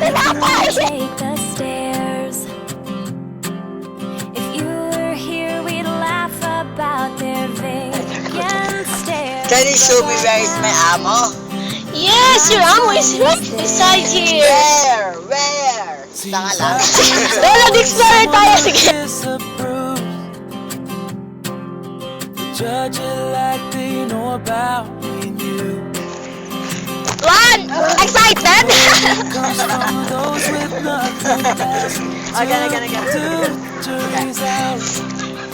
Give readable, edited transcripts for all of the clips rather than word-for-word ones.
Take the stairs. If you were here, we'd laugh about their vacant stares. Can you show me where is my ammo? Yes, your ammo is right beside here. Where? Tanga lang. Well, nag-explore tayo. Sige. Judge it like they know about me and you. One, excited. Comes from those with nothing else Again. to jury's out.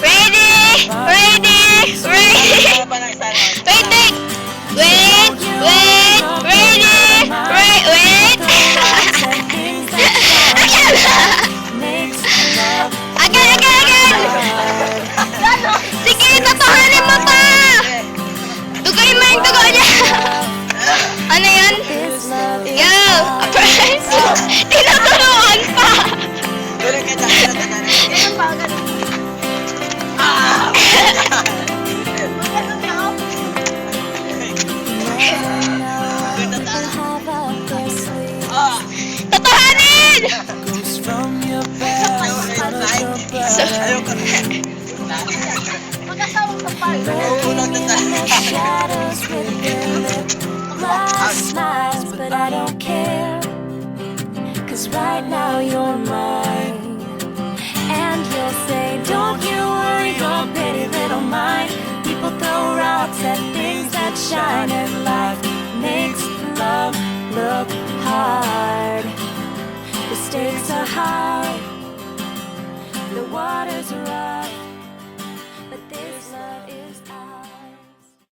Ready, ready, ready. Ano pa ng style mo? Wait, ready, wait. Again. Sige, tatahanin mo pa. Dugoy mo yung dugo niya. Ano yan? Yo, surprise. Tinuturuan pa. Tulog ka dyan. Ganun pa, ganun. Tatahanin! Goes from your past to the Ayoko na. Magkasawang sa park. Kulang na tayo. Shadows with their last smiles, but I don't care. Cause right now you're mine. And you'll say, don't you worry, your pretty little mind. People throw rocks at things that shine, and life makes love look hard. The stakes are high, the water's rough.